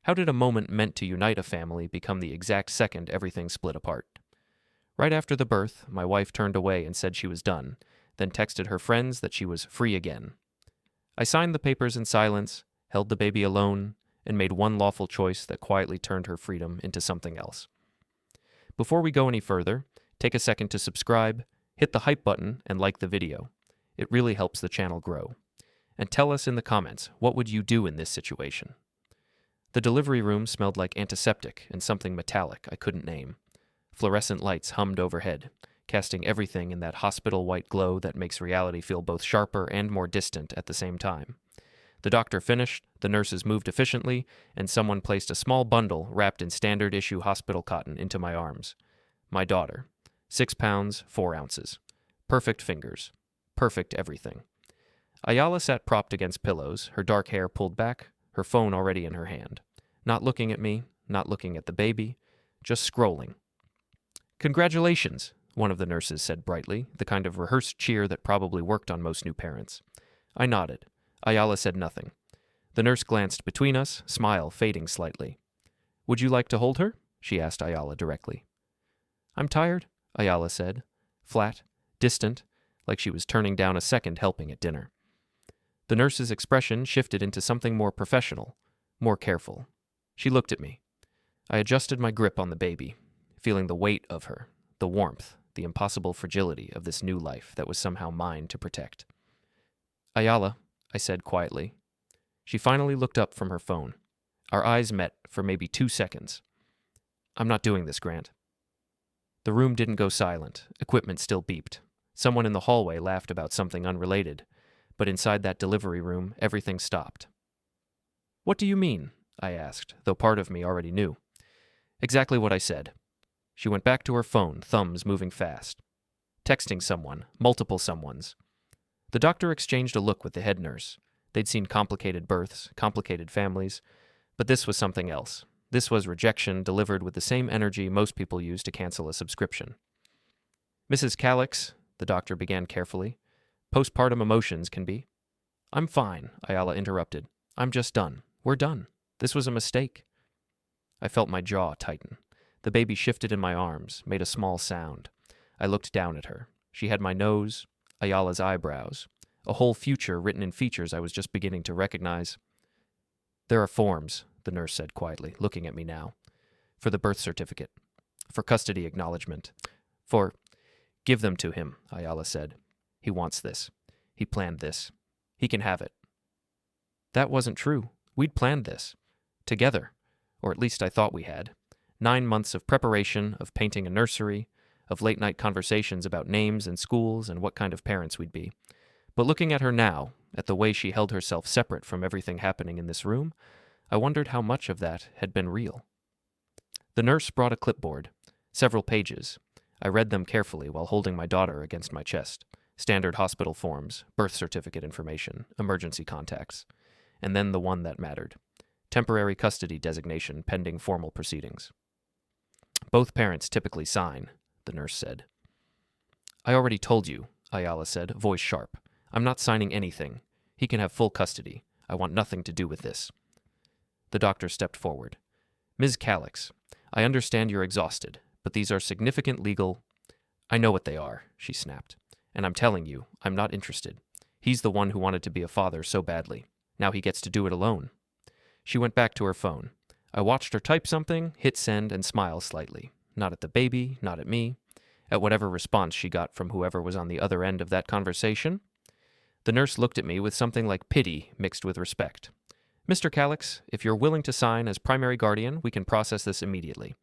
How did a moment meant to unite a family become the exact second everything split apart? Right after the birth, my wife turned away and said she was done, then texted her friends that she was free again. I signed the papers in silence, held the baby alone, and made one lawful choice that quietly turned her freedom into something else. Before we go any further, take a second to subscribe, hit the hype button, and like the video. It really helps the channel grow. And tell us in the comments, what would you do in this situation? The delivery room smelled like antiseptic and something metallic I couldn't name. Fluorescent lights hummed overhead, casting everything in that hospital-white glow that makes reality feel both sharper and more distant at the same time. The doctor finished, the nurses moved efficiently, and someone placed a small bundle wrapped in standard-issue hospital cotton into my arms. My daughter. 6 pounds, 4 ounces. Perfect fingers. Perfect everything. Ayala sat propped against pillows, her dark hair pulled back, her phone already in her hand. Not looking at me, not looking at the baby, just scrolling. "Congratulations," one of the nurses said brightly, the kind of rehearsed cheer that probably worked on most new parents. I nodded. Ayala said nothing. The nurse glanced between us, smile fading slightly. "Would you like to hold her?" she asked Ayala directly. "I'm tired," Ayala said, flat, distant, like she was turning down a second helping at dinner. The nurse's expression shifted into something more professional, more careful. She looked at me. I adjusted my grip on the baby, feeling the weight of her, the warmth, the impossible fragility of this new life that was somehow mine to protect. "Ayala," I said quietly. She finally looked up from her phone. Our eyes met for maybe 2 seconds. "I'm not doing this, Grant." The room didn't go silent. Equipment still beeped. Someone in the hallway laughed about something unrelated. But inside that delivery room, everything stopped. "What do you mean?" I asked, though part of me already knew. Exactly what I said. She went back to her phone, thumbs moving fast. Texting someone, multiple someones. The doctor exchanged a look with the head nurse. They'd seen complicated births, complicated families, but this was something else. This was rejection delivered with the same energy most people use to cancel a subscription. "Mrs. Calix," the doctor began carefully, "postpartum emotions can be—" "I'm fine," Ayala interrupted. "I'm just done. We're done. This was a mistake." I felt my jaw tighten. The baby shifted in my arms, made a small sound. I looked down at her. She had my nose, Ayala's eyebrows, a whole future written in features I was just beginning to recognize. "There are forms," the nurse said quietly, looking at me now. "For the birth certificate. For custody acknowledgement. For—" "Give them to him," Ayala said. "He wants this. He planned this. He can have it." That wasn't true. We'd planned this. Together. Or at least I thought we had. 9 months of preparation, of painting a nursery, of late-night conversations about names and schools and what kind of parents we'd be. But looking at her now, at the way she held herself separate from everything happening in this room, I wondered how much of that had been real. The nurse brought a clipboard. Several pages. I read them carefully while holding my daughter against my chest. Standard hospital forms, birth certificate information, emergency contacts. And then the one that mattered. Temporary custody designation pending formal proceedings. "Both parents typically sign," the nurse said. "I already told you," Ayala said, voice sharp. "I'm not signing anything. He can have full custody. I want nothing to do with this." The doctor stepped forward. "Ms. Calix, I understand you're exhausted, but these are significant legal—" "I know what they are," she snapped. "And I'm telling you, I'm not interested. He's the one who wanted to be a father so badly. Now he gets to do it alone." She went back to her phone. I watched her type something, hit send, and smile slightly. Not at the baby, not at me. At whatever response she got from whoever was on the other end of that conversation. The nurse looked at me with something like pity mixed with respect. "Mr. Calix, if you're willing to sign as primary guardian, we can process this immediately.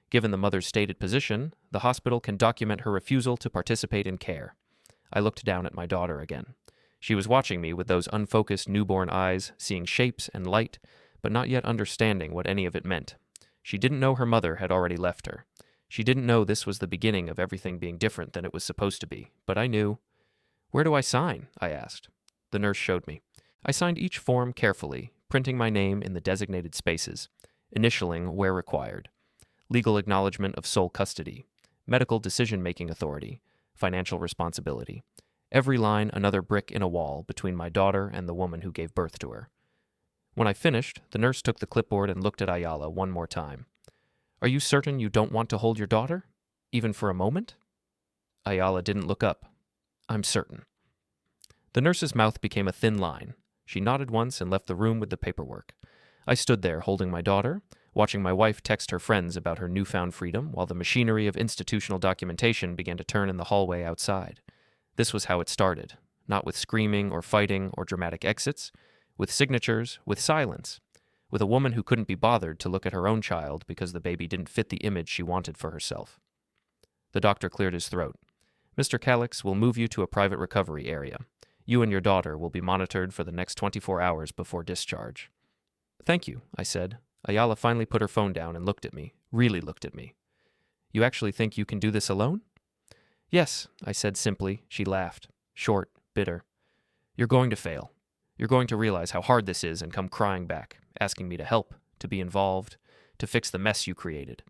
Given the mother's stated position, the hospital can document her refusal to participate in care." I looked down at my daughter again. She was watching me with those unfocused newborn eyes, seeing shapes and light, but not yet understanding what any of it meant. She didn't know her mother had already left her. She didn't know this was the beginning of everything being different than it was supposed to be, but I knew. "Where do I sign?" I asked. The nurse showed me. I signed each form carefully, printing my name in the designated spaces, initialing where required. Legal acknowledgement of sole custody, medical decision-making authority, financial responsibility. Every line another brick in a wall between my daughter and the woman who gave birth to her. When I finished, the nurse took the clipboard and looked at Ayala one more time. "Are you certain you don't want to hold your daughter? Even for a moment?" Ayala didn't look up. "I'm certain." The nurse's mouth became a thin line. She nodded once and left the room with the paperwork. I stood there holding my daughter, watching my wife text her friends about her newfound freedom while the machinery of institutional documentation began to turn in the hallway outside. This was how it started, not with screaming or fighting or dramatic exits, with signatures, with silence, with a woman who couldn't be bothered to look at her own child because the baby didn't fit the image she wanted for herself. The doctor cleared his throat. "Mr. Calix will move you to a private recovery area. You and your daughter will be monitored for the next 24 hours before discharge." "Thank you," I said. Ayala finally put her phone down and looked at me, really looked at me. "You actually think you can do this alone?" "Yes," I said simply. She laughed, short, bitter. "You're going to fail. You're going to realize how hard this is and come crying back, asking me to help, to be involved, to fix the mess you created."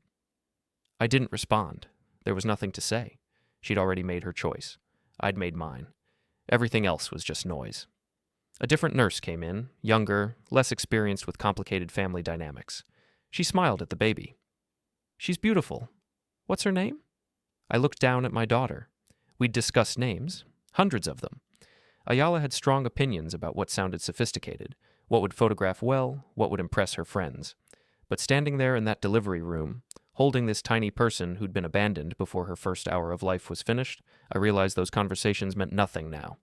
I didn't respond. There was nothing to say. She'd already made her choice. I'd made mine. Everything else was just noise. A different nurse came in, younger, less experienced with complicated family dynamics. She smiled at the baby. "She's beautiful. What's her name?" I looked down at my daughter. We'd discussed names, hundreds of them. Ayala had strong opinions about what sounded sophisticated, what would photograph well, what would impress her friends. But standing there in that delivery room, holding this tiny person who'd been abandoned before her first hour of life was finished, I realized those conversations meant nothing now.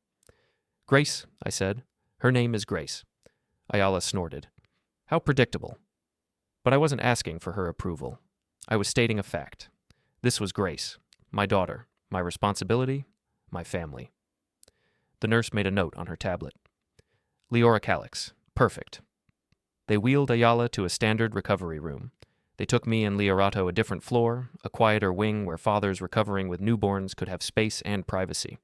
"Grace," I said. "Her name is Grace." Ayala snorted. How predictable. But I wasn't asking for her approval. I was stating a fact. This was Grace, my daughter, my responsibility, my family. The nurse made a note on her tablet. "Leora Calix. Perfect." They wheeled Ayala to a standard recovery room. They took me and Leorato a different floor, a quieter wing where fathers recovering with newborns could have space and privacy.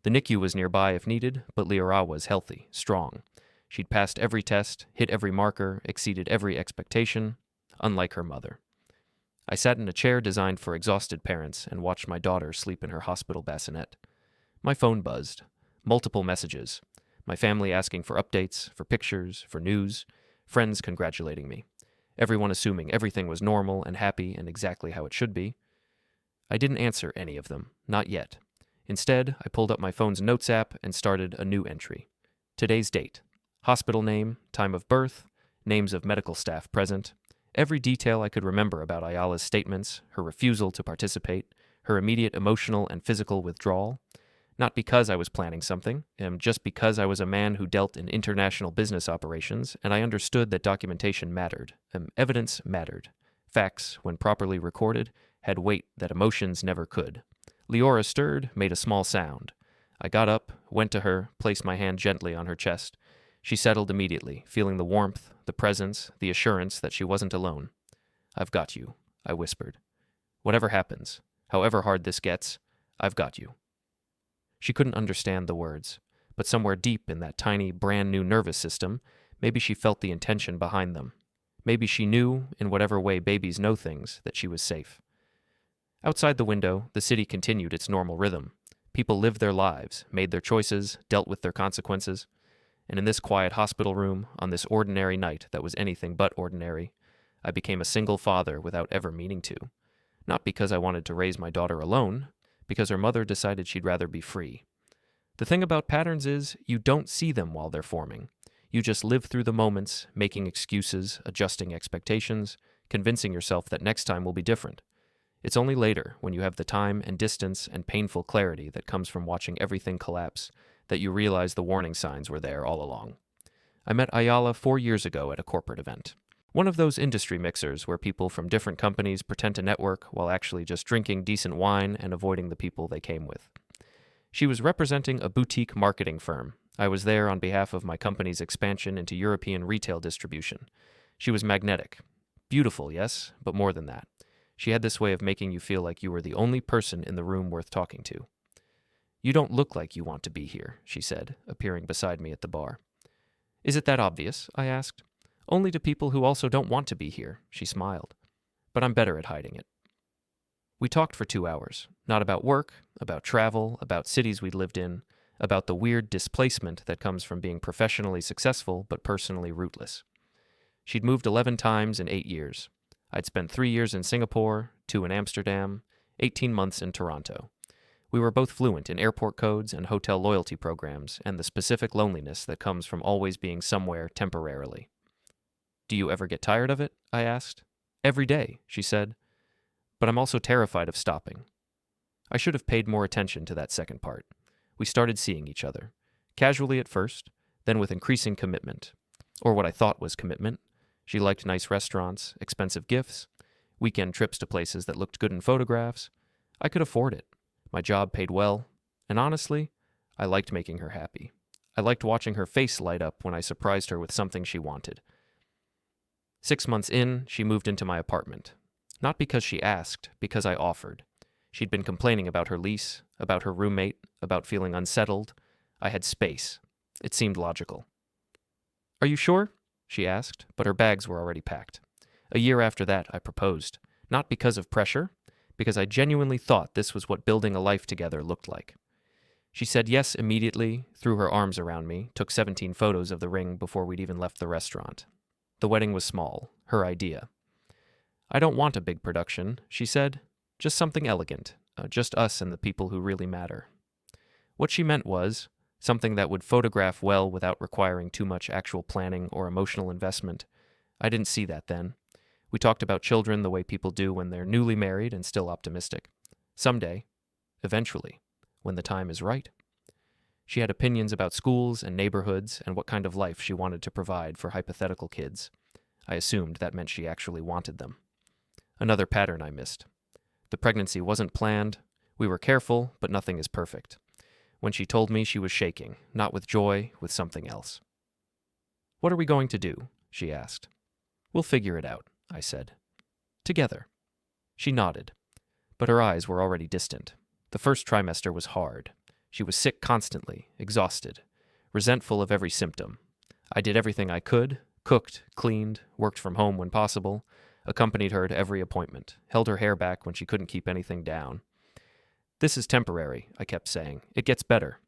The NICU was nearby if needed, but Leora was healthy, strong. She'd passed every test, hit every marker, exceeded every expectation, unlike her mother. I sat in a chair designed for exhausted parents and watched my daughter sleep in her hospital bassinet. My phone buzzed. Multiple messages. My family asking for updates, for pictures, for news. Friends congratulating me. Everyone assuming everything was normal and happy and exactly how it should be. I didn't answer any of them, not yet. Instead, I pulled up my phone's notes app and started a new entry. Today's date, hospital name, time of birth, names of medical staff present, every detail I could remember about Ayala's statements, her refusal to participate, her immediate emotional and physical withdrawal. Not because I was planning something, just because I was a man who dealt in international business operations, and I understood that documentation mattered, evidence mattered. Facts, when properly recorded, had weight that emotions never could. Leora stirred, made a small sound. I got up, went to her, placed my hand gently on her chest. She settled immediately, feeling the warmth, the presence, the assurance that she wasn't alone. "I've got you," I whispered. "Whatever happens, however hard this gets, I've got you." She couldn't understand the words, but somewhere deep in that tiny, brand-new nervous system, maybe she felt the intention behind them. Maybe she knew, in whatever way babies know things, that she was safe. Outside the window, the city continued its normal rhythm. People lived their lives, made their choices, dealt with their consequences. And in this quiet hospital room, on this ordinary night that was anything but ordinary, I became a single father without ever meaning to. Not because I wanted to raise my daughter alone, because her mother decided she'd rather be free. The thing about patterns is, you don't see them while they're forming. You just live through the moments, making excuses, adjusting expectations, convincing yourself that next time will be different. It's only later, when you have the time and distance and painful clarity that comes from watching everything collapse, that you realize the warning signs were there all along. I met Ayala 4 years ago at a corporate event. One of those industry mixers where people from different companies pretend to network while actually just drinking decent wine and avoiding the people they came with. She was representing a boutique marketing firm. I was there on behalf of my company's expansion into European retail distribution. She was magnetic. Beautiful, yes, but more than that. She had this way of making you feel like you were the only person in the room worth talking to. "You don't look like you want to be here," she said, appearing beside me at the bar. "Is it that obvious?" I asked. "Only to people who also don't want to be here," she smiled. "But I'm better at hiding it." We talked for 2 hours, not about work, about travel, about cities we'd lived in, about the weird displacement that comes from being professionally successful but personally rootless. She'd moved 11 times in 8 years. I'd spent 3 years in Singapore, 2 in Amsterdam, 18 months in Toronto. We were both fluent in airport codes and hotel loyalty programs and the specific loneliness that comes from always being somewhere temporarily. "Do you ever get tired of it?" I asked. "Every day," she said. "But I'm also terrified of stopping." I should have paid more attention to that second part. We started seeing each other, casually at first, then with increasing commitment, or what I thought was commitment. She liked nice restaurants, expensive gifts, weekend trips to places that looked good in photographs. I could afford it. My job paid well, and honestly, I liked making her happy. I liked watching her face light up when I surprised her with something she wanted. 6 months in, she moved into my apartment. Not because she asked, because I offered. She'd been complaining about her lease, about her roommate, about feeling unsettled. I had space. It seemed logical. "Are you sure?" she asked, but her bags were already packed. A year after that, I proposed. Not because of pressure, because I genuinely thought this was what building a life together looked like. She said yes immediately, threw her arms around me, took 17 photos of the ring before we'd even left the restaurant. The wedding was small, her idea. "I don't want a big production," she said. "Just something elegant, just us and the people who really matter." What she meant was something that would photograph well without requiring too much actual planning or emotional investment. I didn't see that then. We talked about children the way people do when they're newly married and still optimistic. Someday, eventually, when the time is right. She had opinions about schools and neighborhoods and what kind of life she wanted to provide for hypothetical kids. I assumed that meant she actually wanted them. Another pattern I missed. The pregnancy wasn't planned. We were careful, but nothing is perfect. When she told me, she was shaking, not with joy, with something else. "What are we going to do?" she asked. "We'll figure it out," I said. "Together." She nodded, but her eyes were already distant. The first trimester was hard. She was sick constantly, exhausted, resentful of every symptom. I did everything I could, cooked, cleaned, worked from home when possible, accompanied her to every appointment, held her hair back when she couldn't keep anything down. "This is temporary," I kept saying. "It gets better."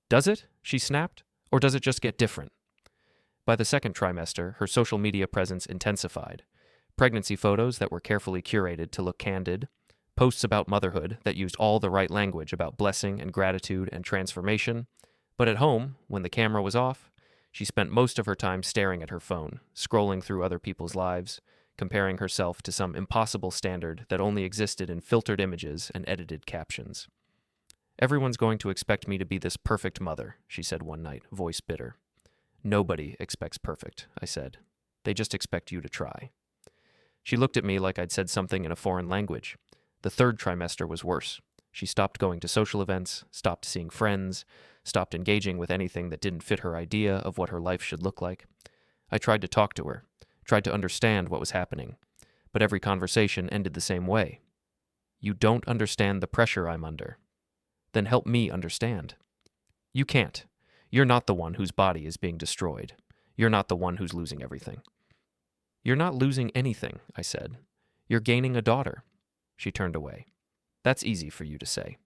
"Does it?" she snapped. "Or does it just get different?" By the second trimester, her social media presence intensified. Pregnancy photos that were carefully curated to look candid, posts about motherhood that used all the right language about blessing and gratitude and transformation. But at home, when the camera was off, she spent most of her time staring at her phone, scrolling through other people's lives, comparing herself to some impossible standard that only existed in filtered images and edited captions. "Everyone's going to expect me to be this perfect mother," she said one night, voice bitter. "Nobody expects perfect," I said. "They just expect you to try." She looked at me like I'd said something in a foreign language. The third trimester was worse. She stopped going to social events, stopped seeing friends, stopped engaging with anything that didn't fit her idea of what her life should look like. I tried to talk to her, tried to understand what was happening, but every conversation ended the same way. "You don't understand the pressure I'm under." "Then help me understand." "You can't. You're not the one whose body is being destroyed. You're not the one who's losing everything." "You're not losing anything," I said. "You're gaining a daughter." She turned away. "That's easy for you to say."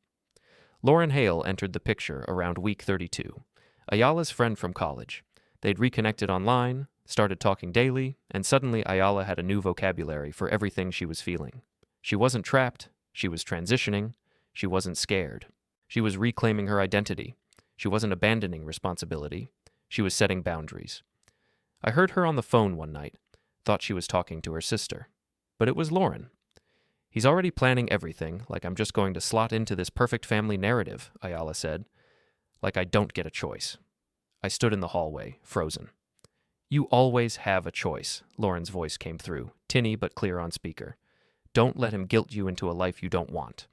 Lauren Hale entered the picture around week 32. Ayala's friend from college. They'd reconnected online, started talking daily, and suddenly Ayala had a new vocabulary for everything she was feeling. She wasn't trapped. She was transitioning. She wasn't scared. She was reclaiming her identity. She wasn't abandoning responsibility. She was setting boundaries. I heard her on the phone one night, thought she was talking to her sister. But it was Lauren. "He's already planning everything, like I'm just going to slot into this perfect family narrative," Ayala said. "Like I don't get a choice." I stood in the hallway, frozen. "You always have a choice," Lauren's voice came through, tinny but clear on speaker. "Don't let him guilt you into a life you don't want."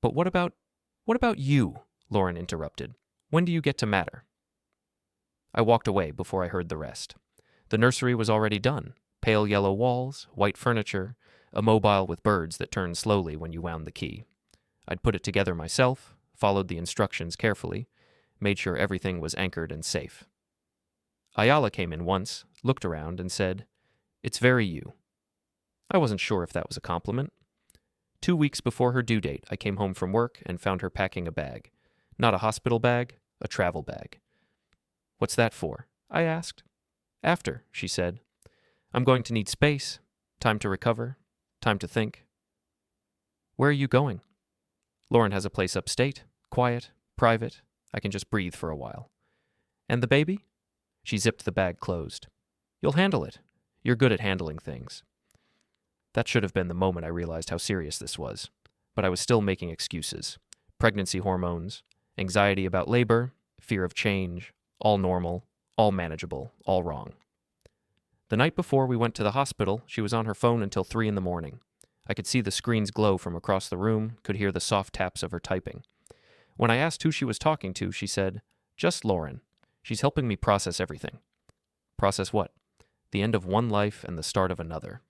"But what about you?" Lauren interrupted. "When do you get to matter?" I walked away before I heard the rest. The nursery was already done. Pale yellow walls, white furniture, a mobile with birds that turned slowly when you wound the key. I'd put it together myself, followed the instructions carefully, made sure everything was anchored and safe. Ayala came in once, looked around, and said, "It's very you." I wasn't sure if that was a compliment. 2 weeks before her due date, I came home from work and found her packing a bag. Not a hospital bag, a travel bag. "What's that for?" I asked. "After," she said. I'm going to need space, time to recover, time to think. Where are you going? Lauren has a place upstate, quiet, private. I can just breathe for a while. And the baby? She zipped the bag closed. You'll handle it. You're good at handling things. That should have been the moment I realized how serious this was. But I was still making excuses. Pregnancy hormones, anxiety about labor, fear of change, all normal, all manageable, all wrong. The night before we went to the hospital, she was on her phone until 3 a.m. I could see the screen's glow from across the room, could hear the soft taps of her typing. When I asked who she was talking to, she said, "Just Lauren. She's helping me process everything." Process what? The end of one life and the start of another.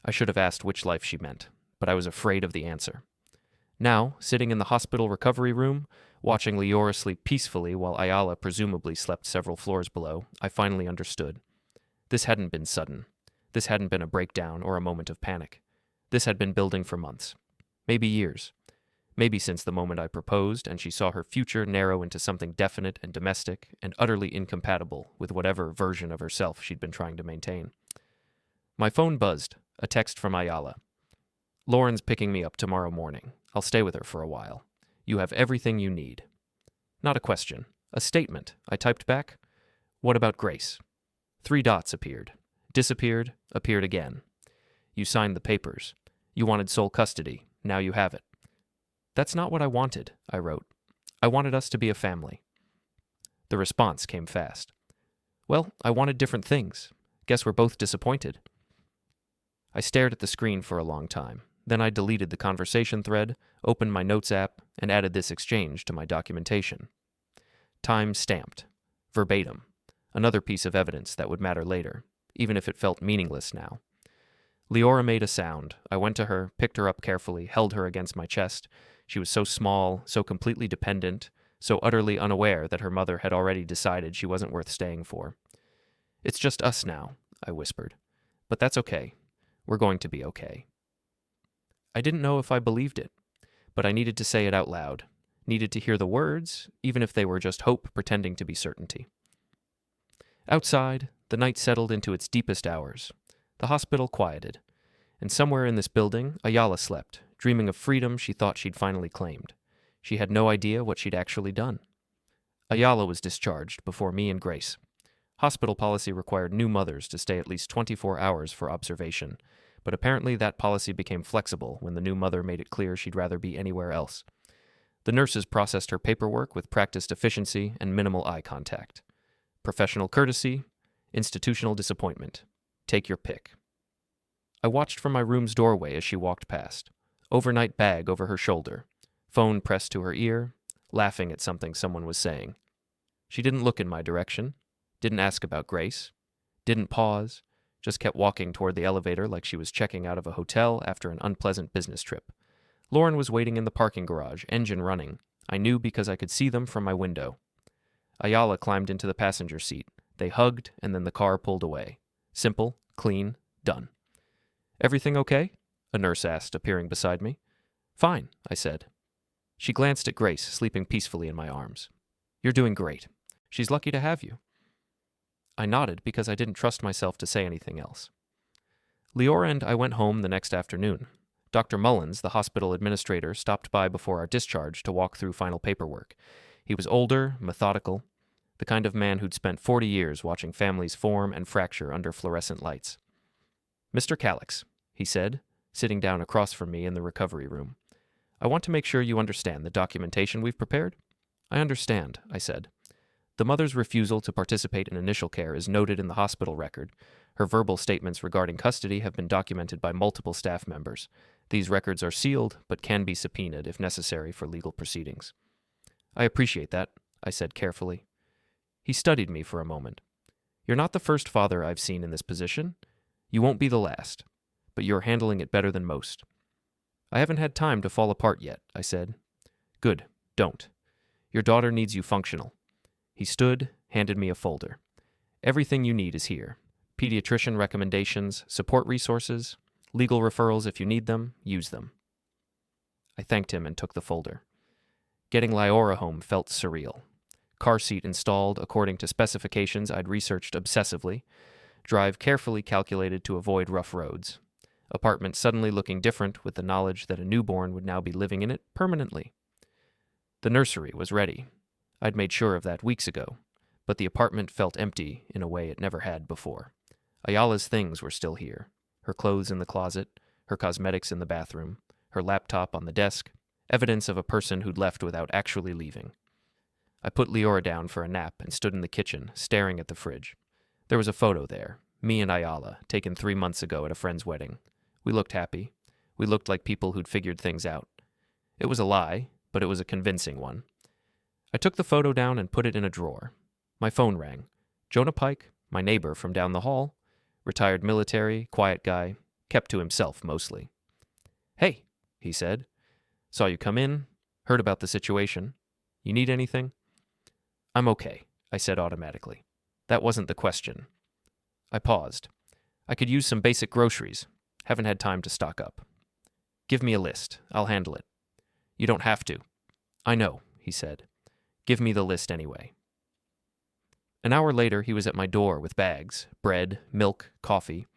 I should have asked which life she meant, but I was afraid of the answer. Now, sitting in the hospital recovery room, watching Leora sleep peacefully while Ayala presumably slept several floors below, I finally understood. This hadn't been sudden. This hadn't been a breakdown or a moment of panic. This had been building for months, maybe years, maybe since the moment I proposed and she saw her future narrow into something definite and domestic and utterly incompatible with whatever version of herself she'd been trying to maintain. My phone buzzed, a text from Ayala. "Lauren's picking me up tomorrow morning. I'll stay with her for a while. You have everything you need." Not a question, a statement. I typed back, "What about Grace?" 3 dots appeared, disappeared, appeared again. "You signed the papers. You wanted sole custody. Now you have it." "That's not what I wanted," I wrote. "I wanted us to be a family." The response came fast. "Well, I wanted different things. Guess we're both disappointed." I stared at the screen for a long time. Then I deleted the conversation thread, opened my notes app, and added this exchange to my documentation. Time stamped. Verbatim. Another piece of evidence that would matter later, even if it felt meaningless now. Leora made a sound. I went to her, picked her up carefully, held her against my chest. She was so small, so completely dependent, so utterly unaware that her mother had already decided she wasn't worth staying for. "It's just us now," I whispered. "But that's okay. We're going to be okay." I didn't know if I believed it, but I needed to say it out loud, needed to hear the words, even if they were just hope pretending to be certainty. Outside, the night settled into its deepest hours. The hospital quieted, and somewhere in this building, Ayala slept, dreaming of freedom she thought she'd finally claimed. She had no idea what she'd actually done. Ayala was discharged before me and Grace. Hospital policy required new mothers to stay at least 24 hours for observation, but apparently that policy became flexible when the new mother made it clear she'd rather be anywhere else. The nurses processed her paperwork with practiced efficiency and minimal eye contact. Professional courtesy, institutional disappointment. Take your pick. I watched from my room's doorway as she walked past, overnight bag over her shoulder, phone pressed to her ear, laughing at something someone was saying. She didn't look in my direction, didn't ask about Grace, didn't pause, just kept walking toward the elevator like she was checking out of a hotel after an unpleasant business trip. Lauren was waiting in the parking garage, engine running. I knew because I could see them from my window. Ayala climbed into the passenger seat. They hugged, and then the car pulled away. Simple, clean, done. "Everything okay?" a nurse asked, appearing beside me. "Fine," I said. She glanced at Grace, sleeping peacefully in my arms. "You're doing great. She's lucky to have you." I nodded because I didn't trust myself to say anything else. Leora and I went home the next afternoon. Dr. Mullins, the hospital administrator, stopped by before our discharge to walk through final paperwork. He was older, methodical, the kind of man who'd spent 40 years watching families form and fracture under fluorescent lights. "Mr. Calix," he said, sitting down across from me in the recovery room, "I want to make sure you understand the documentation we've prepared." "I understand," I said. "The mother's refusal to participate in initial care is noted in the hospital record. Her verbal statements regarding custody have been documented by multiple staff members. These records are sealed, but can be subpoenaed if necessary for legal proceedings." "I appreciate that," I said carefully. He studied me for a moment. "You're not the first father I've seen in this position. You won't be the last, but you're handling it better than most." "I haven't had time to fall apart yet," I said. "Good, don't. Your daughter needs you functional." He stood, handed me a folder. "Everything you need is here. Pediatrician recommendations, support resources, legal referrals if you need them, use them." I thanked him and took the folder. Getting Leora home felt surreal. Car seat installed according to specifications I'd researched obsessively. Drive carefully calculated to avoid rough roads. Apartment suddenly looking different with the knowledge that a newborn would now be living in it permanently. The nursery was ready. I'd made sure of that weeks ago, but the apartment felt empty in a way it never had before. Ayala's things were still here. Her clothes in the closet, her cosmetics in the bathroom, her laptop on the desk, evidence of a person who'd left without actually leaving. I put Leora down for a nap and stood in the kitchen, staring at the fridge. There was a photo there, me and Ayala, taken 3 months ago at a friend's wedding. We looked happy. We looked like people who'd figured things out. It was a lie, but it was a convincing one. I took the photo down and put it in a drawer. My phone rang. Jonah Pike, my neighbor from down the hall, retired military, quiet guy, kept to himself mostly. "Hey," he said. "Saw you come in, heard about the situation. You need anything?" "I'm okay," I said automatically. That wasn't the question. I paused. "I could use some basic groceries. Haven't had time to stock up." "Give me a list. I'll handle it." "You don't have to." "I know," he said. "Give me the list anyway." An hour later, he was at my door with bags, bread, milk, coffee,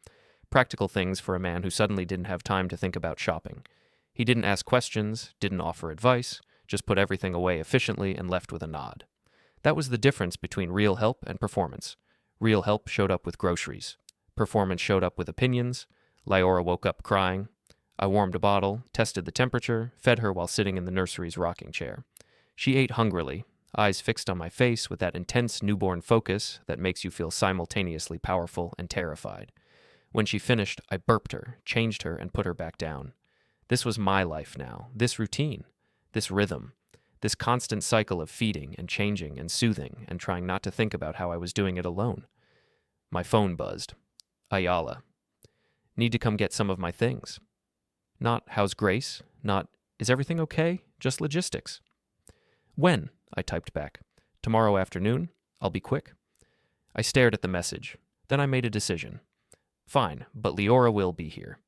practical things for a man who suddenly didn't have time to think about shopping. He didn't ask questions, didn't offer advice, just put everything away efficiently and left with a nod. That was the difference between real help and performance. Real help showed up with groceries. Performance showed up with opinions. Leora woke up crying. I warmed a bottle, tested the temperature, fed her while sitting in the nursery's rocking chair. She ate hungrily, eyes fixed on my face with that intense newborn focus that makes you feel simultaneously powerful and terrified. When she finished, I burped her, changed her, and put her back down. This was my life now, this routine, this rhythm, this constant cycle of feeding and changing and soothing and trying not to think about how I was doing it alone. My phone buzzed. Ayala. "Need to come get some of my things." Not, "How's Grace?" Not, "Is everything okay?" Just logistics. "When?" I typed back. "Tomorrow afternoon. I'll be quick." I stared at the message. Then I made a decision. Fine, but Leora will be here.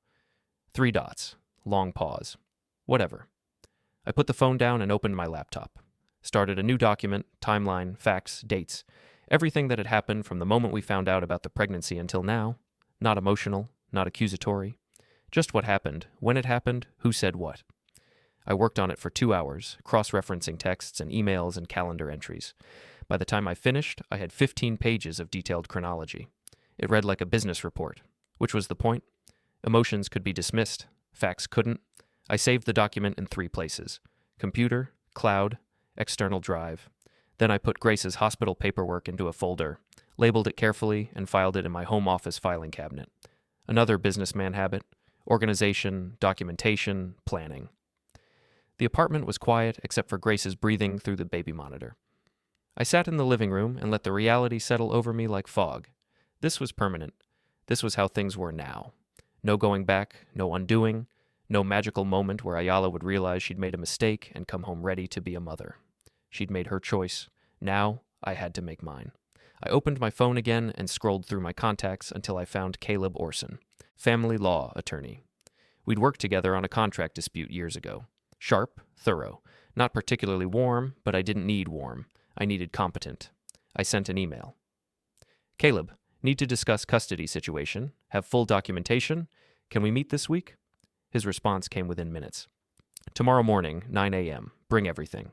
3 dots. Long pause. Whatever. I put the phone down and opened my laptop. Started a new document, timeline, facts, dates. Everything that had happened from the moment we found out about the pregnancy until now. Not emotional, not accusatory. Just what happened, when it happened, who said what. I worked on it for 2 hours, cross-referencing texts and emails and calendar entries. By the time I finished, I had 15 pages of detailed chronology. It read like a business report. Which was the point? Emotions could be dismissed. Facts couldn't. I saved the document in 3 places: computer, cloud, external drive. Then I put Grace's hospital paperwork into a folder, labeled it carefully, and filed it in my home office filing cabinet. Another businessman habit: organization, documentation, planning. The apartment was quiet except for Grace's breathing through the baby monitor. I sat in the living room and let the reality settle over me like fog. This was permanent. This was how things were now. No going back, no undoing, no magical moment where Ayala would realize she'd made a mistake and come home ready to be a mother. She'd made her choice. Now, I had to make mine. I opened my phone again and scrolled through my contacts until I found Caleb Orson, family law attorney. We'd worked together on a contract dispute years ago. Sharp, thorough. Not particularly warm, but I didn't need warm. I needed competent. I sent an email. "Caleb, need to discuss custody situation. Have full documentation. Can we meet this week?" His response came within minutes. "Tomorrow morning, 9 a.m. Bring everything."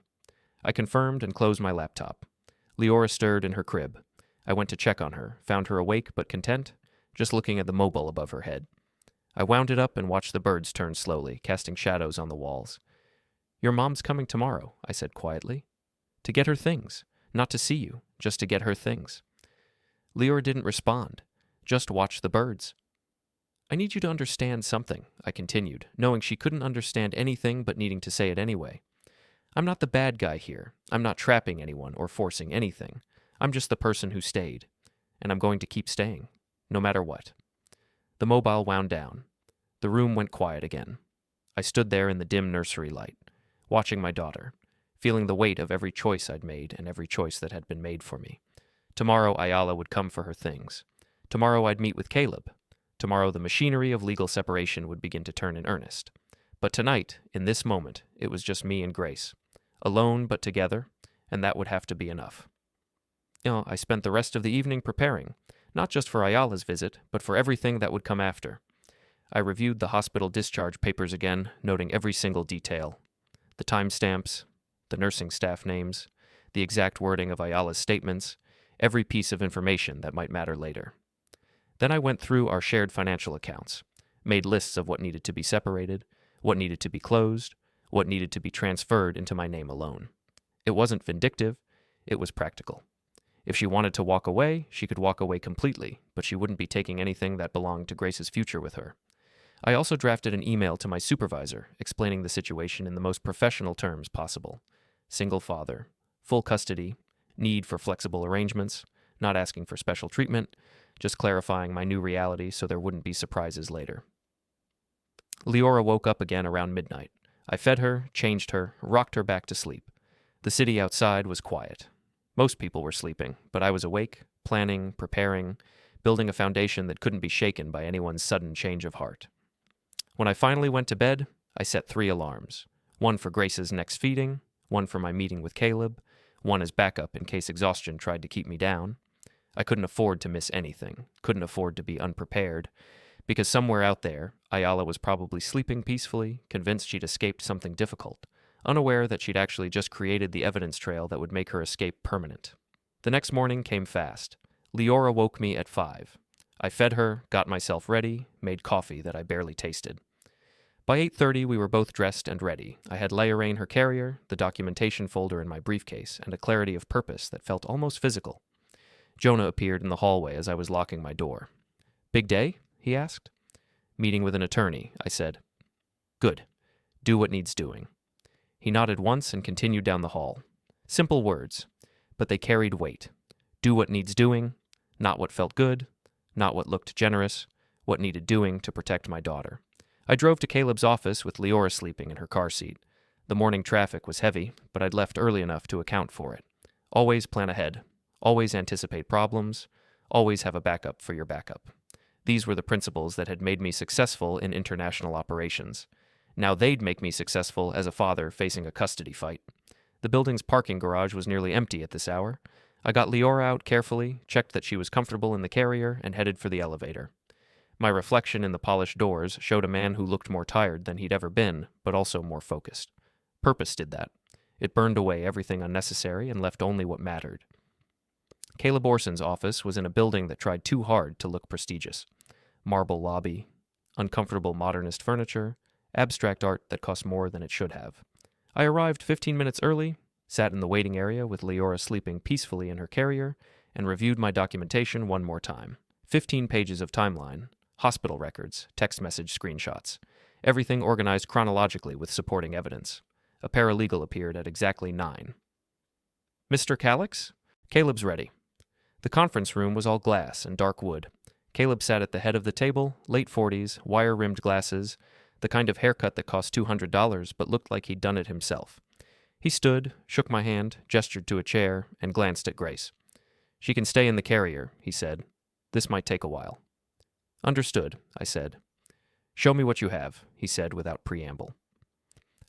I confirmed and closed my laptop. Leora stirred in her crib. I went to check on her, found her awake but content, just looking at the mobile above her head. I wound it up and watched the birds turn slowly, casting shadows on the walls. "Your mom's coming tomorrow," I said quietly. "To get her things. Not to see you, just to get her things." Leora didn't respond, just watched the birds. "I need you to understand something," I continued, knowing she couldn't understand anything but needing to say it anyway. "I'm not the bad guy here. I'm not trapping anyone or forcing anything. I'm just the person who stayed. And I'm going to keep staying, no matter what." The mobile wound down. The room went quiet again. I stood there in the dim nursery light, watching my daughter, feeling the weight of every choice I'd made and every choice that had been made for me. Tomorrow Ayala would come for her things. Tomorrow I'd meet with Caleb. Tomorrow the machinery of legal separation would begin to turn in earnest. But tonight, in this moment, it was just me and Grace. Alone but together, and that would have to be enough. I spent the rest of the evening preparing, not just for Ayala's visit, but for everything that would come after. I reviewed the hospital discharge papers again, noting every single detail. The timestamps, the nursing staff names, the exact wording of Ayala's statements, every piece of information that might matter later. Then I went through our shared financial accounts, made lists of what needed to be separated, what needed to be closed, what needed to be transferred into my name alone. It wasn't vindictive, it was practical. If she wanted to walk away, she could walk away completely, but she wouldn't be taking anything that belonged to Grace's future with her. I also drafted an email to my supervisor explaining the situation in the most professional terms possible. Single father, full custody, need for flexible arrangements, not asking for special treatment, just clarifying my new reality so there wouldn't be surprises later. Leora woke up again around midnight. I fed her, changed her, rocked her back to sleep. The city outside was quiet. Most people were sleeping, but I was awake, planning, preparing, building a foundation that couldn't be shaken by anyone's sudden change of heart. When I finally went to bed, I set 3 alarms. One for Grace's next feeding, one for my meeting with Caleb, one as backup in case exhaustion tried to keep me down. I couldn't afford to miss anything, couldn't afford to be unprepared, because somewhere out there, Ayala was probably sleeping peacefully, convinced she'd escaped something difficult, unaware that she'd actually just created the evidence trail that would make her escape permanent. The next morning came fast. Leora woke me at 5. I fed her, got myself ready, made coffee that I barely tasted. By 8:30, we were both dressed and ready. I had Leora in her carrier, the documentation folder in my briefcase, and a clarity of purpose that felt almost physical. Jonah appeared in the hallway as I was locking my door. "Big day?" he asked. "Meeting with an attorney," I said. "Good. Do what needs doing." He nodded once and continued down the hall. Simple words, but they carried weight. Do what needs doing, not what felt good, not what looked generous, what needed doing to protect my daughter. I drove to Caleb's office with Leora sleeping in her car seat. The morning traffic was heavy, but I'd left early enough to account for it. Always plan ahead. Always anticipate problems. Always have a backup for your backup. These were the principles that had made me successful in international operations. Now they'd make me successful as a father facing a custody fight. The building's parking garage was nearly empty at this hour. I got Leora out carefully, checked that she was comfortable in the carrier, and headed for the elevator. My reflection in the polished doors showed a man who looked more tired than he'd ever been, but also more focused. Purpose did that. It burned away everything unnecessary and left only what mattered. Caleb Orson's office was in a building that tried too hard to look prestigious. Marble lobby, uncomfortable modernist furniture, abstract art that cost more than it should have. I arrived 15 minutes early, sat in the waiting area with Leora sleeping peacefully in her carrier, and reviewed my documentation one more time. 15 pages of timeline, hospital records, text message screenshots, everything organized chronologically with supporting evidence. A paralegal appeared at exactly 9. "Mr. Calix? Caleb's ready." The conference room was all glass and dark wood. Caleb sat at the head of the table, late 40s, wire-rimmed glasses, the kind of haircut that cost $200 but looked like he'd done it himself. He stood, shook my hand, gestured to a chair, and glanced at Grace. "She can stay in the carrier," he said. "This might take a while." "Understood," I said. "Show me what you have," he said without preamble.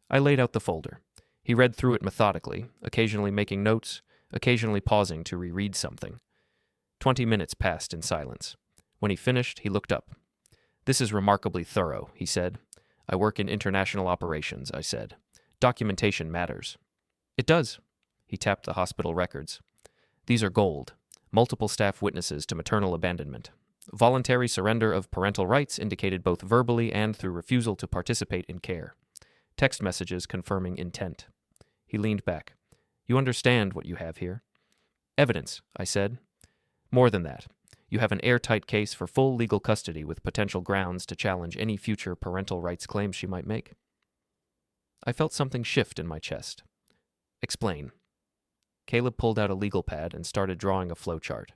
I laid out the folder. He read through it methodically, occasionally making notes, occasionally pausing to reread something. 20 minutes passed in silence. When he finished, he looked up. "This is remarkably thorough," he said. "I work in international operations," I said. "Documentation matters." "It does." He tapped the hospital records. "These are gold. Multiple staff witnesses to maternal abandonment. Voluntary surrender of parental rights indicated both verbally and through refusal to participate in care. Text messages confirming intent." He leaned back. "You understand what you have here?" "Evidence," I said. "More than that. You have an airtight case for full legal custody with potential grounds to challenge any future parental rights claims she might make." I felt something shift in my chest. "Explain." Caleb pulled out a legal pad and started drawing a flowchart.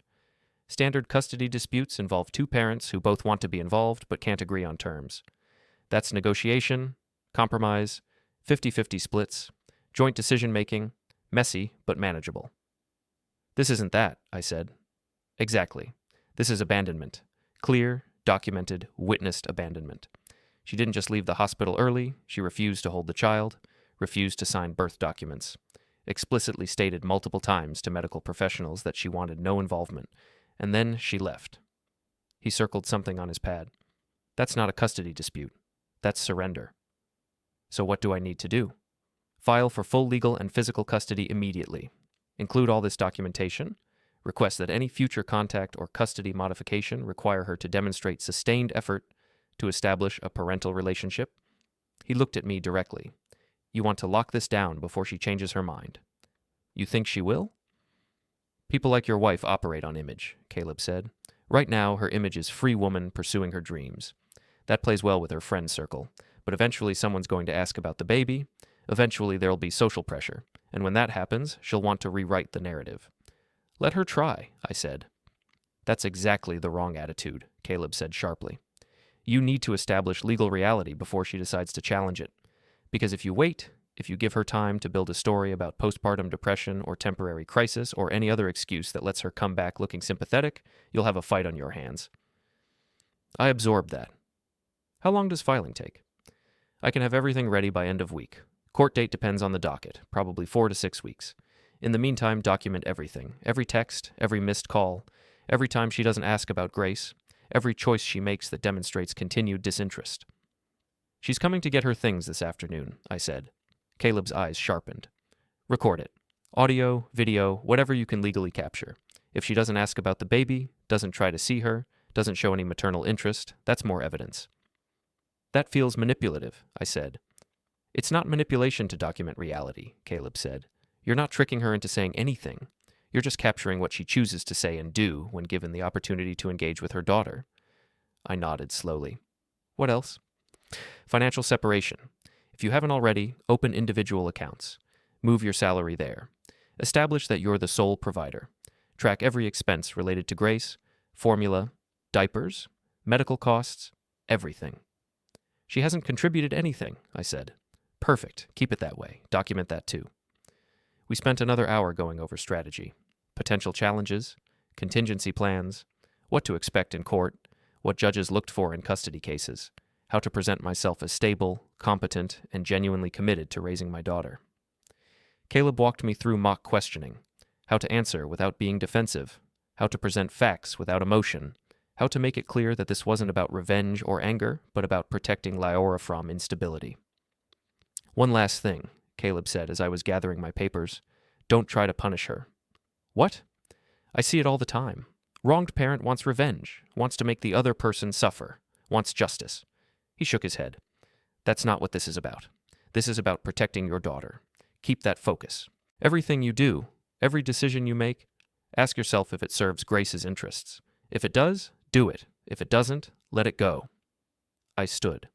Standard custody disputes involve 2 parents who both want to be involved but can't agree on terms. That's negotiation, compromise, 50-50 splits, joint decision-making, messy but manageable. "This isn't that," I said. "Exactly. This is abandonment. Clear, documented, witnessed abandonment. She didn't just leave the hospital early, she refused to hold the child, refused to sign birth documents, explicitly stated multiple times to medical professionals that she wanted no involvement, And then she left. He circled something on his pad. That's not a custody dispute. That's surrender. So what do I need to do? File for full legal and physical custody immediately. Include all this documentation. Request that any future contact or custody modification require her to demonstrate sustained effort to establish a parental relationship. He looked at me directly. You want to lock this down before she changes her mind. You think she will? People like your wife operate on image, Caleb said. Right now, her image is free woman pursuing her dreams. That plays well with her friend circle, but eventually someone's going to ask about the baby. Eventually there'll be social pressure, and when that happens, she'll want to rewrite the narrative. Let her try, I said. That's exactly the wrong attitude, Caleb said sharply. You need to establish legal reality before she decides to challenge it. Because if you wait, if you give her time to build a story about postpartum depression or temporary crisis or any other excuse that lets her come back looking sympathetic, you'll have a fight on your hands. I absorbed that. How long does filing take? I can have everything ready by end of week. Court date depends on the docket, probably 4 to 6 weeks. In the meantime, document everything. Every text, every missed call, every time she doesn't ask about Grace, every choice she makes that demonstrates continued disinterest. She's coming to get her things this afternoon, I said. Caleb's eyes sharpened. Record it. Audio, video, whatever you can legally capture. If she doesn't ask about the baby, doesn't try to see her, doesn't show any maternal interest, that's more evidence. That feels manipulative, I said. It's not manipulation to document reality, Caleb said. You're not tricking her into saying anything. You're just capturing what she chooses to say and do when given the opportunity to engage with her daughter. I nodded slowly. What else? Financial separation. If you haven't already, open individual accounts. Move your salary there. Establish that you're the sole provider. Track every expense related to Grace, formula, diapers, medical costs, everything. She hasn't contributed anything, I said. Perfect. Keep it that way. Document that too. We spent another hour going over strategy, potential challenges, contingency plans, what to expect in court, what judges looked for in custody cases, how to present myself as stable, competent, and genuinely committed to raising my daughter. Caleb walked me through mock questioning, how to answer without being defensive, how to present facts without emotion, how to make it clear that this wasn't about revenge or anger, but about protecting Lyora from instability. One last thing, Caleb said as I was gathering my papers. Don't try to punish her. What? I see it all the time. Wronged parent wants revenge, wants to make the other person suffer, wants justice. He shook his head. That's not what this is about. This is about protecting your daughter. Keep that focus. Everything you do, every decision you make, ask yourself if it serves Grace's interests. If it does, do it. If it doesn't, let it go. I stood.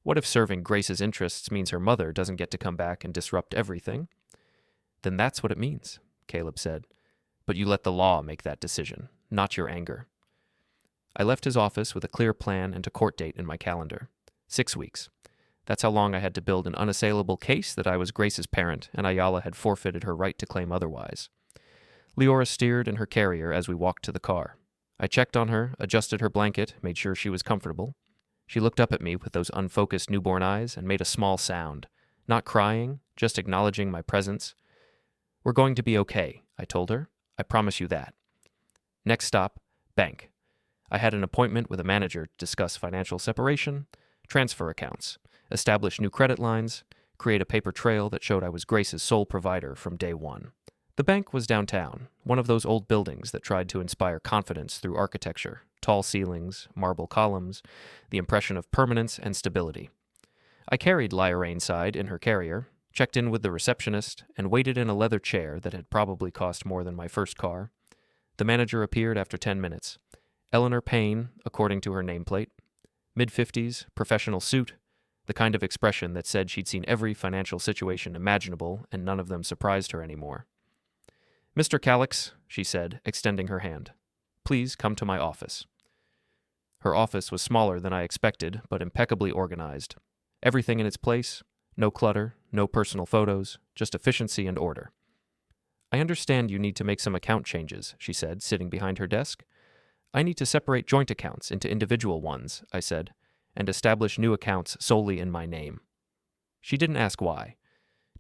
What if serving Grace's interests means her mother doesn't get to come back and disrupt everything? Then that's what it means, Caleb said. But you let the law make that decision, not your anger. I left his office with a clear plan and a court date in my calendar. 6 weeks. That's how long I had to build an unassailable case that I was Grace's parent and Ayala had forfeited her right to claim otherwise. Leora steered in her carrier as we walked to the car. I checked on her, adjusted her blanket, made sure she was comfortable. She looked up at me with those unfocused newborn eyes and made a small sound. Not crying, just acknowledging my presence. We're going to be okay, I told her. I promise you that. Next stop, bank. I had an appointment with a manager to discuss financial separation, transfer accounts, establish new credit lines, create a paper trail that showed I was Grace's sole provider from day one. The bank was downtown, one of those old buildings that tried to inspire confidence through architecture, tall ceilings, marble columns, the impression of permanence and stability. I carried Lyora side in her carrier, checked in with the receptionist, and waited in a leather chair that had probably cost more than my first car. The manager appeared after 10 minutes. Eleanor Payne, according to her nameplate. Mid-50s, professional suit, the kind of expression that said she'd seen every financial situation imaginable and none of them surprised her anymore. Mr. Calix, she said, extending her hand. Please come to my office. Her office was smaller than I expected, but impeccably organized. Everything in its place, no clutter, no personal photos, just efficiency and order. I understand you need to make some account changes, she said, sitting behind her desk. I need to separate joint accounts into individual ones, I said, and establish new accounts solely in my name. She didn't ask why,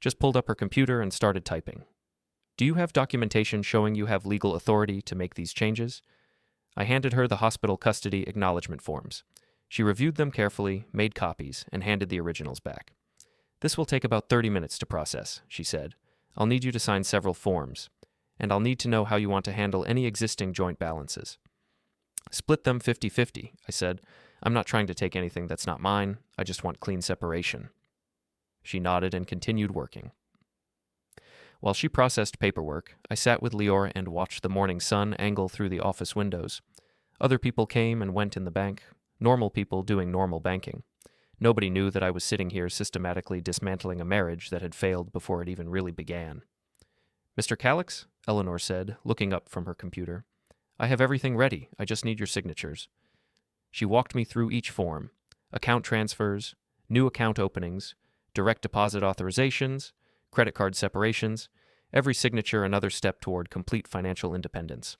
just pulled up her computer and started typing. Do you have documentation showing you have legal authority to make these changes? I handed her the hospital custody acknowledgement forms. She reviewed them carefully, made copies, and handed the originals back. This will take about 30 minutes to process, she said. I'll need you to sign several forms, and I'll need to know how you want to handle any existing joint balances. Split them 50-50, I said. I'm not trying to take anything that's not mine. I just want clean separation. She nodded and continued working. While she processed paperwork, I sat with Leora and watched the morning sun angle through the office windows. Other people came and went in the bank, normal people doing normal banking. Nobody knew that I was sitting here systematically dismantling a marriage that had failed before it even really began. Mr. Calix, Eleanor said, looking up from her computer. I have everything ready. I just need your signatures. She walked me through each form: account transfers, new account openings, direct deposit authorizations, credit card separations, every signature another step toward complete financial independence.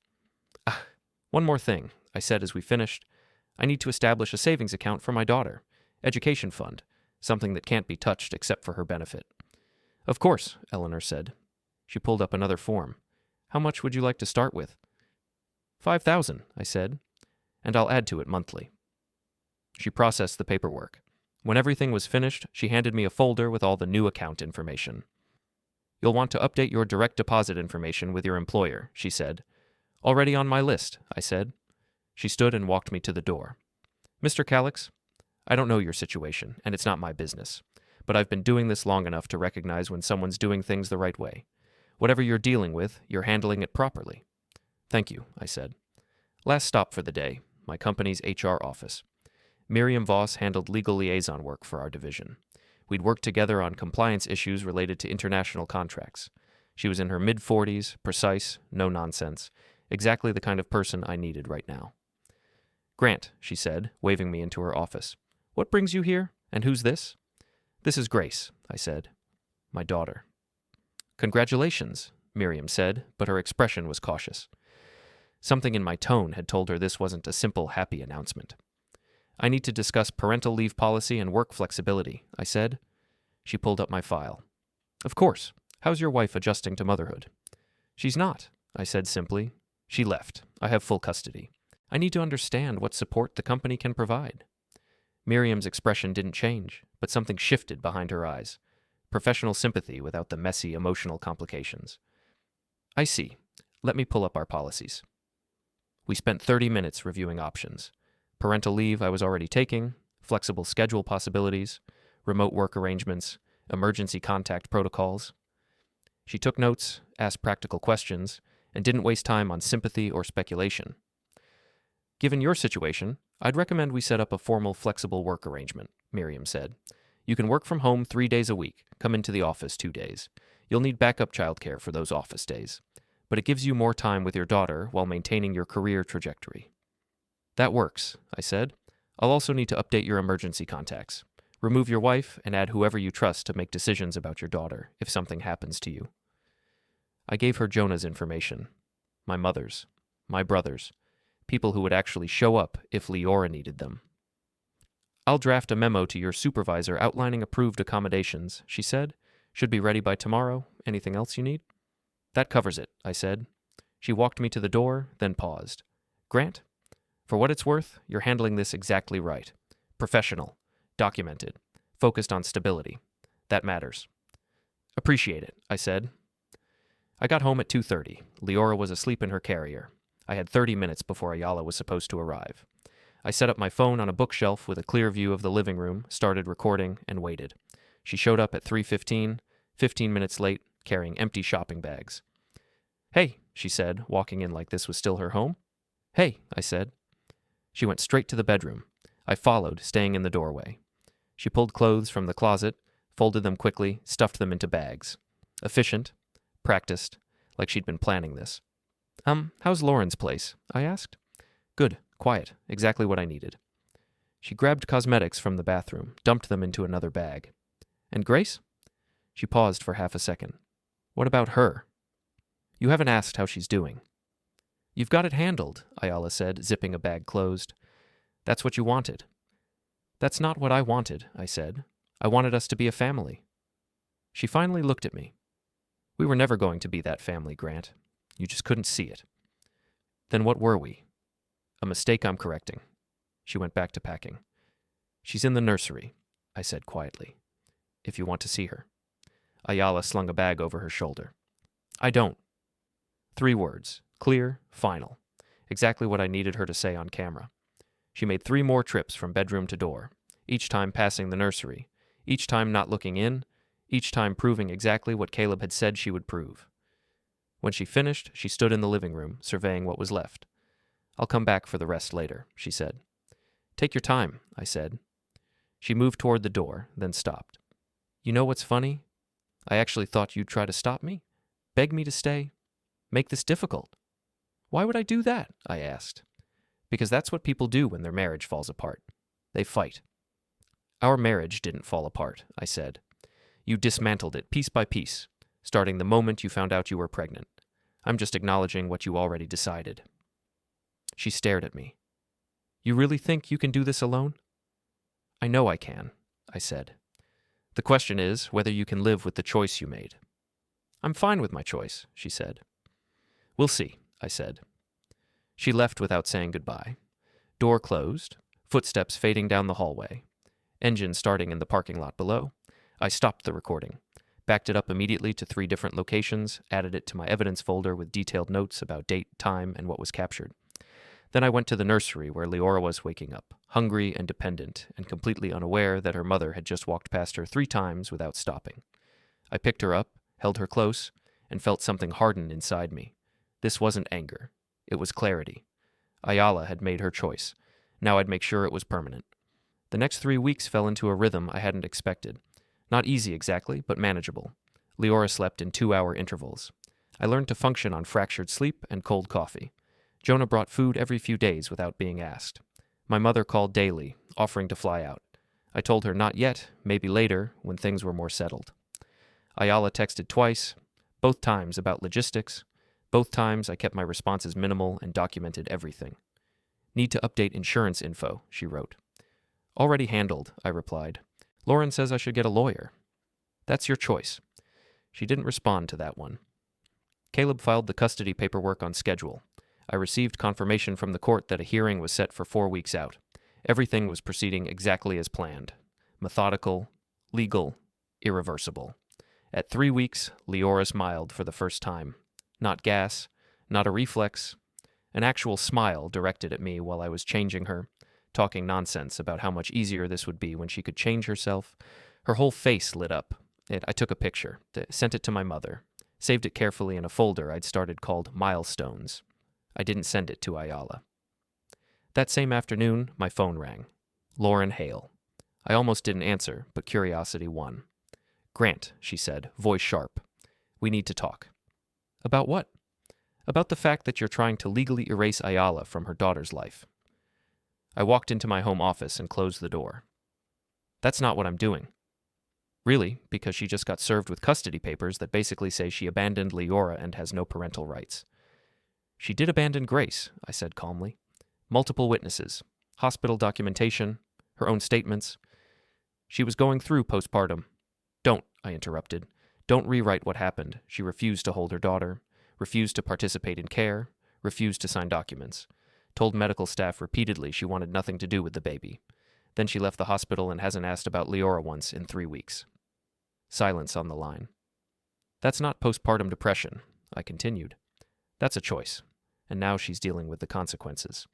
One more thing, I said as we finished. I need to establish a savings account for my daughter, education fund, something that can't be touched except for her benefit. Of course, Eleanor said. She pulled up another form. How much would you like to start with? $5,000, I said, and I'll add to it monthly. She processed the paperwork. When everything was finished, she handed me a folder with all the new account information. You'll want to update your direct deposit information with your employer, she said. Already on my list, I said. She stood and walked me to the door. Mr. Calix, I don't know your situation, and it's not my business, but I've been doing this long enough to recognize when someone's doing things the right way. Whatever you're dealing with, you're handling it properly. Thank you, I said. Last stop for the day, my company's HR office. Miriam Voss handled legal liaison work for our division. We'd worked together on compliance issues related to international contracts. She was in her mid-40s, precise, no nonsense, exactly the kind of person I needed right now. Grant, she said, waving me into her office. What brings you here, and who's this? This is Grace, I said. My daughter. Congratulations, Miriam said, but her expression was cautious. Something in my tone had told her this wasn't a simple, happy announcement. I need to discuss parental leave policy and work flexibility, I said. She pulled up my file. Of course. How's your wife adjusting to motherhood? She's not, I said simply. She left. I have full custody. I need to understand what support the company can provide. Miriam's expression didn't change, but something shifted behind her eyes. Professional sympathy without the messy emotional complications. I see. Let me pull up our policies. We spent 30 minutes reviewing options. Parental leave I was already taking, flexible schedule possibilities, remote work arrangements, emergency contact protocols. She took notes, asked practical questions, and didn't waste time on sympathy or speculation. Given your situation, I'd recommend we set up a formal flexible work arrangement, Miriam said. You can work from home 3 days a week, come into the office 2 days. You'll need backup childcare for those office days, but it gives you more time with your daughter while maintaining your career trajectory. That works, I said. I'll also need to update your emergency contacts. Remove your wife and add whoever you trust to make decisions about your daughter if something happens to you. I gave her Jonah's information. My mother's. My brother's. People who would actually show up if Leora needed them. I'll draft a memo to your supervisor outlining approved accommodations, she said. Should be ready by tomorrow. Anything else you need? That covers it, I said. She walked me to the door, then paused. Grant? For what it's worth, you're handling this exactly right. Professional, documented, focused on stability. That matters. Appreciate it, I said. I got home at 2:30. Leora was asleep in her carrier. I had 30 minutes before Ayala was supposed to arrive. I set up my phone on a bookshelf with a clear view of the living room, started recording, and waited. She showed up at 3:15, 15 minutes late, carrying empty shopping bags. Hey, she said, walking in like this was still her home. Hey, I said. She went straight to the bedroom. I followed, staying in the doorway. She pulled clothes from the closet, folded them quickly, stuffed them into bags. Efficient, practiced, like she'd been planning this. How's Lauren's place? I asked. Good, quiet, exactly what I needed. She grabbed cosmetics from the bathroom, dumped them into another bag. And Grace? She paused for half a second. What about her? You haven't asked how she's doing. You've got it handled, Ayala said, zipping a bag closed. That's what you wanted. That's not what I wanted, I said. I wanted us to be a family. She finally looked at me. We were never going to be that family, Grant. You just couldn't see it. Then what were we? A mistake I'm correcting. She went back to packing. She's in the nursery, I said quietly, if you want to see her. Ayala slung a bag over her shoulder. I don't. 3 words. Clear, final. Exactly what I needed her to say on camera. She made 3 more trips from bedroom to door, each time passing the nursery, each time not looking in, each time proving exactly what Caleb had said she would prove. When she finished, she stood in the living room, surveying what was left. I'll come back for the rest later, she said. Take your time, I said. She moved toward the door, then stopped. You know what's funny? I actually thought you'd try to stop me, beg me to stay, make this difficult. Why would I do that? I asked. Because that's what people do when their marriage falls apart. They fight. Our marriage didn't fall apart, I said. You dismantled it piece by piece, starting the moment you found out you were pregnant. I'm just acknowledging what you already decided. She stared at me. You really think you can do this alone? I know I can, I said. The question is whether you can live with the choice you made. I'm fine with my choice, she said. We'll see, I said. She left without saying goodbye. Door closed, footsteps fading down the hallway, engine starting in the parking lot below. I stopped the recording, backed it up immediately to 3 different locations, added it to my evidence folder with detailed notes about date, time, and what was captured. Then I went to the nursery where Leora was waking up, hungry and dependent, and completely unaware that her mother had just walked past her 3 times without stopping. I picked her up, held her close, and felt something harden inside me. This wasn't anger. It was clarity. Ayala had made her choice. Now I'd make sure it was permanent. The next 3 weeks fell into a rhythm I hadn't expected. Not easy exactly, but manageable. Leora slept in 2-hour intervals. I learned to function on fractured sleep and cold coffee. Jonah brought food every few days without being asked. My mother called daily, offering to fly out. I told her not yet, maybe later, when things were more settled. Ayala texted twice, both times about logistics. Both times I kept my responses minimal and documented everything. Need to update insurance info, she wrote. Already handled, I replied. Lauren says I should get a lawyer. That's your choice. She didn't respond to that one. Caleb filed the custody paperwork on schedule. I received confirmation from the court that a hearing was set for 4 weeks out. Everything was proceeding exactly as planned. Methodical, legal, irreversible. At 3 weeks, Leora smiled for the first time. Not gas, not a reflex. An actual smile directed at me while I was changing her, talking nonsense about how much easier this would be when she could change herself. Her whole face lit up. I took a picture, sent it to my mother, saved it carefully in a folder I'd started called Milestones. I didn't send it to Ayala. That same afternoon, my phone rang. Lauren Hale. I almost didn't answer, but curiosity won. Grant, she said, voice sharp. We need to talk. About what? About the fact that you're trying to legally erase Ayala from her daughter's life. I walked into my home office and closed the door. That's not what I'm doing. Really, because she just got served with custody papers that basically say she abandoned Leora and has no parental rights. She did abandon Grace, I said calmly. Multiple witnesses, hospital documentation, her own statements. She was going through postpartum. Don't, I interrupted. Don't rewrite what happened. She refused to hold her daughter, refused to participate in care, refused to sign documents. Told medical staff repeatedly she wanted nothing to do with the baby. Then she left the hospital and hasn't asked about Leora once in 3 weeks. Silence on the line. That's not postpartum depression, I continued. That's a choice, and now she's dealing with the consequences.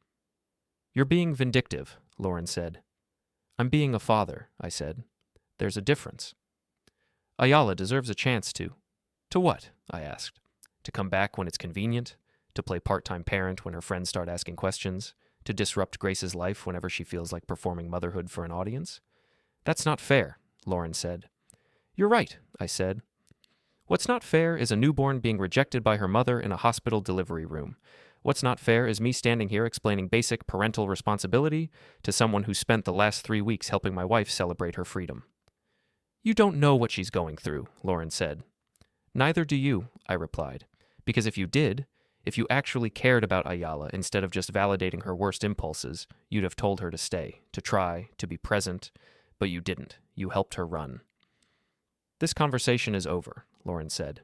You're being vindictive, Lauren said. I'm being a father, I said. There's a difference. Ayala deserves a chance to. To what? I asked. To come back when it's convenient? To play part-time parent when her friends start asking questions? To disrupt Grace's life whenever she feels like performing motherhood for an audience? That's not fair, Lauren said. You're right, I said. What's not fair is a newborn being rejected by her mother in a hospital delivery room. What's not fair is me standing here explaining basic parental responsibility to someone who spent the last 3 weeks helping my wife celebrate her freedom. You don't know what she's going through, Lauren said. Neither do you, I replied, because if you did, if you actually cared about Ayala instead of just validating her worst impulses, you'd have told her to stay, to try, to be present, but you didn't. You helped her run. This conversation is over, Lauren said.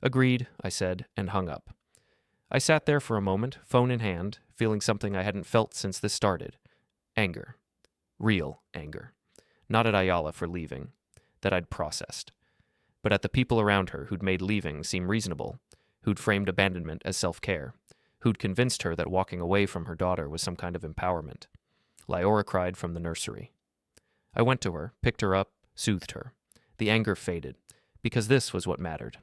Agreed, I said, and hung up. I sat there for a moment, phone in hand, feeling something I hadn't felt since this started. Anger. Real anger. Not at Ayala for leaving. That I'd processed. But at the people around her who'd made leaving seem reasonable, who'd framed abandonment as self-care, who'd convinced her that walking away from her daughter was some kind of empowerment. Leora cried from the nursery. I went to her, picked her up, soothed her. The anger faded, because this was what mattered.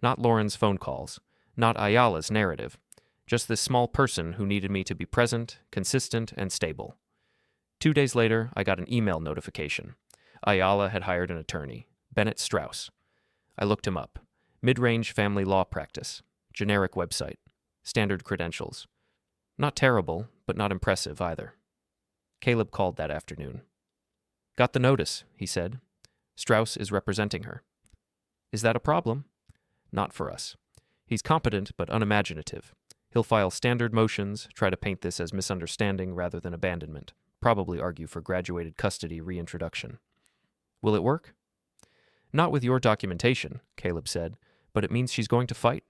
Not Lauren's phone calls, not Ayala's narrative, just this small person who needed me to be present, consistent, and stable. 2 days later, I got an email notification. Ayala had hired an attorney, Bennett Strauss. I looked him up. Mid-range family law practice. Generic website. Standard credentials. Not terrible, but not impressive either. Caleb called that afternoon. Got the notice, he said. Strauss is representing her. Is that a problem? Not for us. He's competent but unimaginative. He'll file standard motions, try to paint this as misunderstanding rather than abandonment, probably argue for graduated custody reintroduction. Will it work? Not with your documentation, Caleb said, but it means she's going to fight.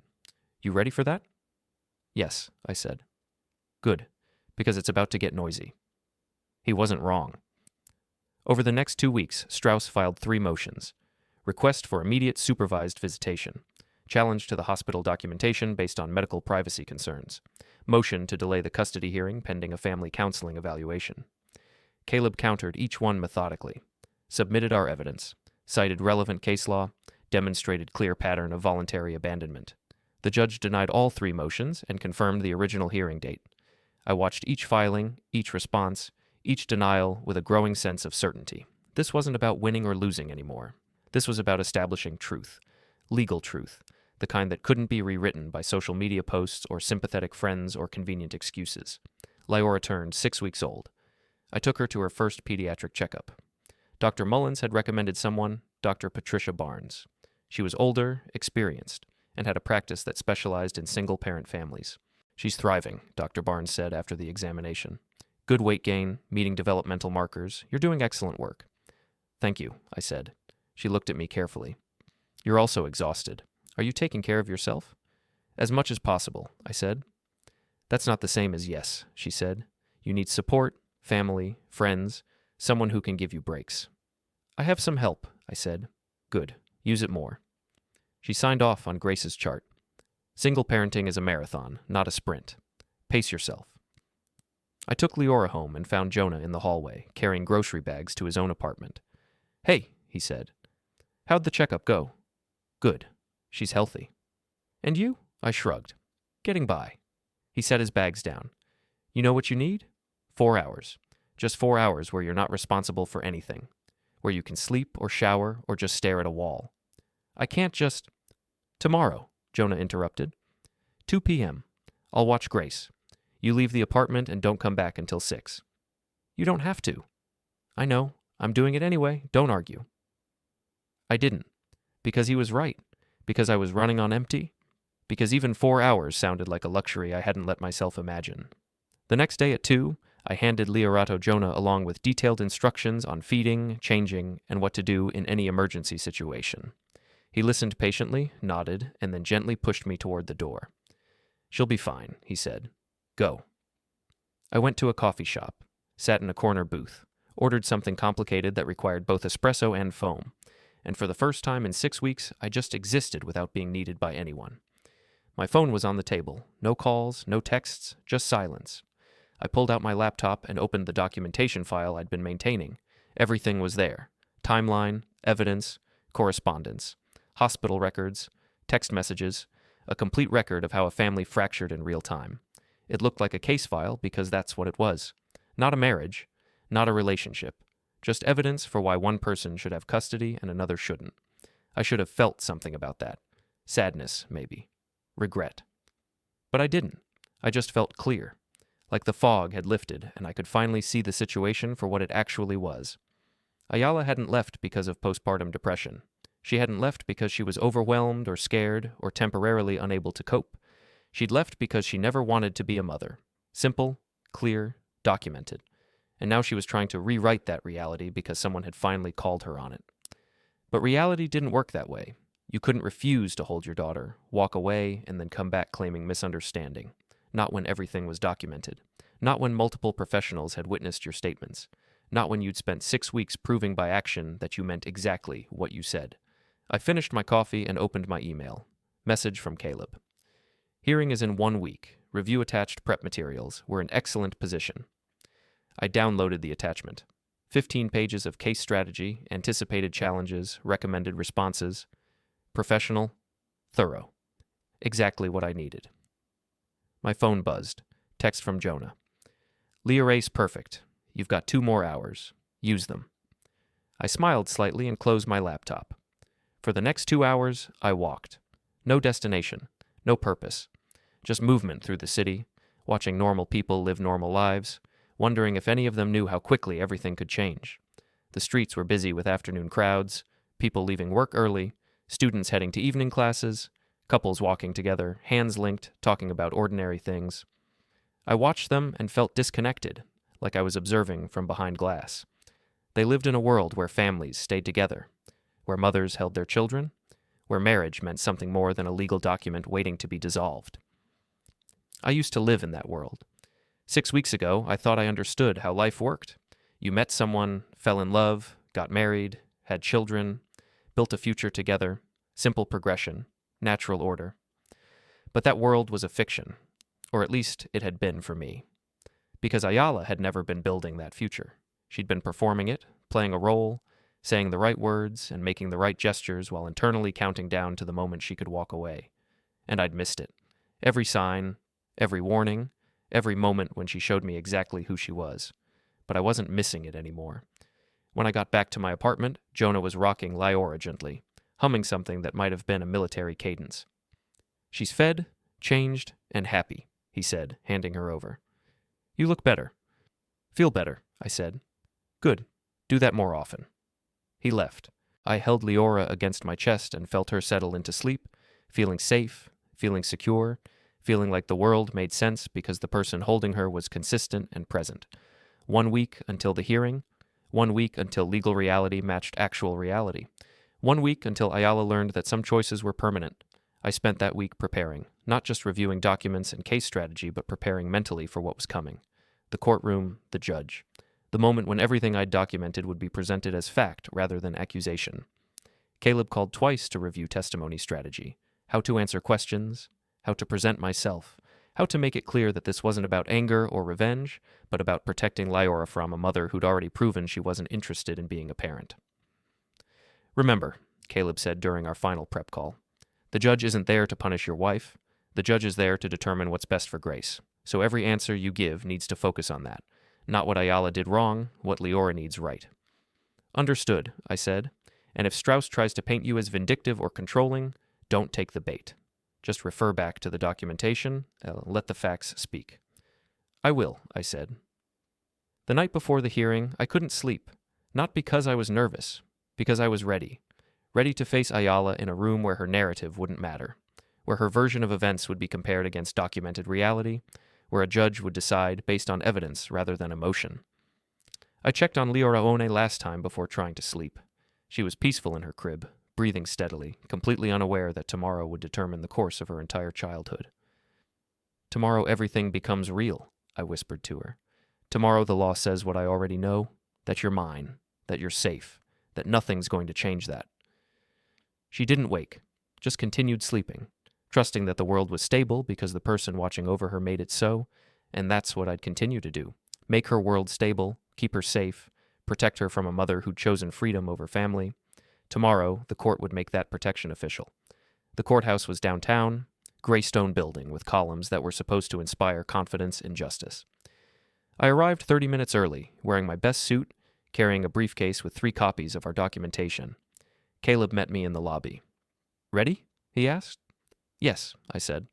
You ready for that? Yes, I said. Good, because it's about to get noisy. He wasn't wrong. Over the next 2 weeks, Strauss filed 3 motions. Request for immediate supervised visitation. Challenge to the hospital documentation based on medical privacy concerns. Motion to delay the custody hearing pending a family counseling evaluation. Caleb countered each one methodically. Submitted our evidence. Cited relevant case law. Demonstrated clear pattern of voluntary abandonment. The judge denied all 3 motions and confirmed the original hearing date. I watched each filing, each response, each denial with a growing sense of certainty. This wasn't about winning or losing anymore. This was about establishing truth. Legal truth. The kind that couldn't be rewritten by social media posts or sympathetic friends or convenient excuses. Leora turned 6 weeks old. I took her to her first pediatric checkup. Dr. Mullins had recommended someone, Dr. Patricia Barnes. She was older, experienced, and had a practice that specialized in single-parent families. She's thriving, Dr. Barnes said after the examination. Good weight gain, meeting developmental markers. You're doing excellent work. Thank you, I said. She looked at me carefully. You're also exhausted. Are you taking care of yourself? As much as possible, I said. That's not the same as yes, she said. You need support, family, friends, someone who can give you breaks. I have some help, I said. Good. Use it more. She signed off on Grace's chart. Single parenting is a marathon, not a sprint. Pace yourself. I took Leora home and found Jonah in the hallway, carrying grocery bags to his own apartment. Hey, he said. How'd the checkup go? Good. She's healthy. And you? I shrugged. Getting by. He set his bags down. You know what you need? 4 hours. Just 4 hours where you're not responsible for anything. Where you can sleep or shower or just stare at a wall. I can't just... Tomorrow, Jonah interrupted. 2 p.m. I'll watch Grace. You leave the apartment and don't come back until 6. You don't have to. I know. I'm doing it anyway. Don't argue. I didn't. Because he was right. Because I was running on empty. Because even 4 hours sounded like a luxury I hadn't let myself imagine. The next day at 2, I handed Leorato Jonah along with detailed instructions on feeding, changing, and what to do in any emergency situation. He listened patiently, nodded, and then gently pushed me toward the door. She'll be fine, he said. Go. I went to a coffee shop, sat in a corner booth, ordered something complicated that required both espresso and foam, and for the first time in 6 weeks, I just existed without being needed by anyone. My phone was on the table. No calls, no texts, just silence. I pulled out my laptop and opened the documentation file I'd been maintaining. Everything was there. Timeline, evidence, correspondence, hospital records, text messages, a complete record of how a family fractured in real time. It looked like a case file because that's what it was. Not a marriage, not a relationship, just evidence for why one person should have custody and another shouldn't. I should have felt something about that. Sadness, maybe. Regret. But I didn't. I just felt clear. Like the fog had lifted and I could finally see the situation for what it actually was. Ayala hadn't left because of postpartum depression. She hadn't left because she was overwhelmed or scared or temporarily unable to cope. She'd left because she never wanted to be a mother. Simple, clear, documented. And now she was trying to rewrite that reality because someone had finally called her on it. But reality didn't work that way. You couldn't refuse to hold your daughter, walk away, and then come back claiming misunderstanding. Not when everything was documented. Not when multiple professionals had witnessed your statements. Not when you'd spent 6 weeks proving by action that you meant exactly what you said. I finished my coffee and opened my email. Message from Caleb. Hearing is in 1 week. Review attached prep materials. We're in excellent position. I downloaded the attachment. 15 pages of case strategy, anticipated challenges, recommended responses. Professional, thorough. Exactly what I needed. My phone buzzed. Text from Jonah. Leorace perfect. You've got 2 more hours. Use them. I smiled slightly and closed my laptop. For the next 2 hours, I walked. No destination, no purpose. Just movement through the city, watching normal people live normal lives, wondering if any of them knew how quickly everything could change. The streets were busy with afternoon crowds, people leaving work early, students heading to evening classes, couples walking together, hands linked, talking about ordinary things. I watched them and felt disconnected, like I was observing from behind glass. They lived in a world where families stayed together, where mothers held their children, where marriage meant something more than a legal document waiting to be dissolved. I used to live in that world. 6 weeks ago, I thought I understood how life worked. You met someone, fell in love, got married, had children, built a future together, simple progression, natural order. But that world was a fiction, or at least it had been for me. Because Ayala had never been building that future. She'd been performing it, playing a role, saying the right words and making the right gestures while internally counting down to the moment she could walk away. And I'd missed it. Every sign, every warning, every moment when she showed me exactly who she was. But I wasn't missing it anymore. When I got back to my apartment, Jonah was rocking Lyora gently, humming something that might have been a military cadence. She's fed, changed, and happy, he said, handing her over. You look better. Feel better, I said. Good. Do that more often. He left. I held Leora against my chest and felt her settle into sleep, feeling safe, feeling secure, feeling like the world made sense because the person holding her was consistent and present. 1 week until the hearing, 1 week until legal reality matched actual reality, 1 week until Ayala learned that some choices were permanent. I spent that week preparing, not just reviewing documents and case strategy, but preparing mentally for what was coming. The courtroom, the judge. The moment when everything I'd documented would be presented as fact rather than accusation. Caleb called twice to review testimony strategy, how to answer questions, how to present myself, how to make it clear that this wasn't about anger or revenge, but about protecting Lyora from a mother who'd already proven she wasn't interested in being a parent. Remember, Caleb said during our final prep call, the judge isn't there to punish your wife. The judge is there to determine what's best for Grace. So every answer you give needs to focus on that. Not what Ayala did wrong, what Leora needs right. Understood, I said. And if Strauss tries to paint you as vindictive or controlling, don't take the bait. Just refer back to the documentation, let the facts speak. I will, I said. The night before the hearing, I couldn't sleep. Not because I was nervous, because I was ready. Ready to face Ayala in a room where her narrative wouldn't matter, where her version of events would be compared against documented reality, where a judge would decide based on evidence rather than emotion. I checked on Leora last time before trying to sleep. She was peaceful in her crib, breathing steadily, completely unaware that tomorrow would determine the course of her entire childhood. Tomorrow everything becomes real, I whispered to her. Tomorrow the law says what I already know, that you're mine, that you're safe, that nothing's going to change that. She didn't wake, just continued sleeping, trusting that the world was stable because the person watching over her made it so, and that's what I'd continue to do. Make her world stable, keep her safe, protect her from a mother who'd chosen freedom over family. Tomorrow, the court would make that protection official. The courthouse was downtown, gray stone building with columns that were supposed to inspire confidence in justice. I arrived 30 minutes early, wearing my best suit, carrying a briefcase with 3 copies of our documentation. Caleb met me in the lobby. Ready? He asked. Yes, I said.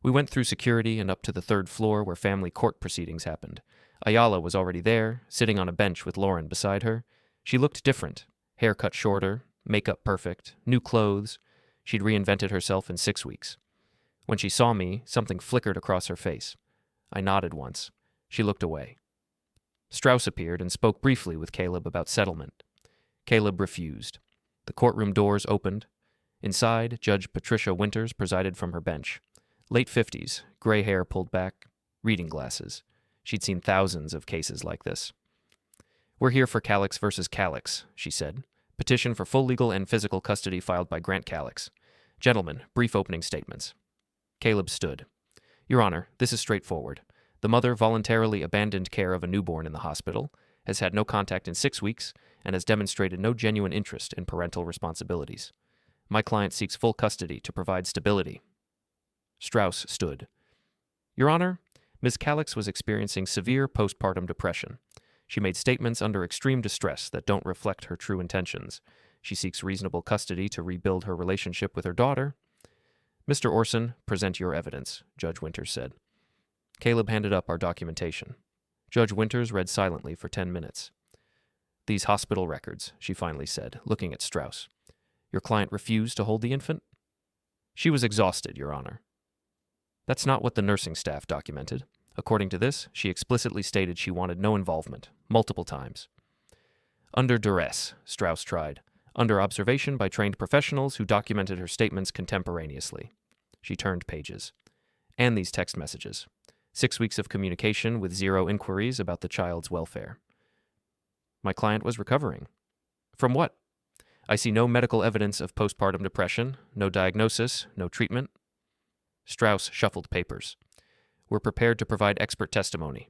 We went through security and up to the 3rd floor where family court proceedings happened. Ayala was already there, sitting on a bench with Lauren beside her. She looked different. Hair cut shorter, makeup perfect, new clothes. She'd reinvented herself in 6 weeks. When she saw me, something flickered across her face. I nodded once. She looked away. Strauss appeared and spoke briefly with Caleb about settlement. Caleb refused. The courtroom doors opened. Inside, Judge Patricia Winters presided from her bench. Late 50s, gray hair pulled back, reading glasses. She'd seen thousands of cases like this. "We're here for Calix versus Calix," she said. "Petition for full legal and physical custody filed by Grant Calix. Gentlemen, brief opening statements." Caleb stood. "Your Honor, this is straightforward. The mother voluntarily abandoned care of a newborn in the hospital, has had no contact in 6 weeks, and has demonstrated no genuine interest in parental responsibilities. My client seeks full custody to provide stability." Strauss stood. "Your Honor, Ms. Calix was experiencing severe postpartum depression. She made statements under extreme distress that don't reflect her true intentions. She seeks reasonable custody to rebuild her relationship with her daughter." "Mr. Orson, present your evidence," Judge Winters said. Caleb handed up our documentation. Judge Winters read silently for 10 minutes. "These hospital records," she finally said, looking at Strauss. "Your client refused to hold the infant?" "She was exhausted, Your Honor." "That's not what the nursing staff documented. According to this, she explicitly stated she wanted no involvement, multiple times." "Under duress," Strauss tried. "Under observation by trained professionals who documented her statements contemporaneously." She turned pages. "And these text messages. 6 weeks of communication with 0 inquiries about the child's welfare." "My client was recovering." "From what?" "I see no medical evidence of postpartum depression, no diagnosis, no treatment." Strauss shuffled papers. "We're prepared to provide expert testimony.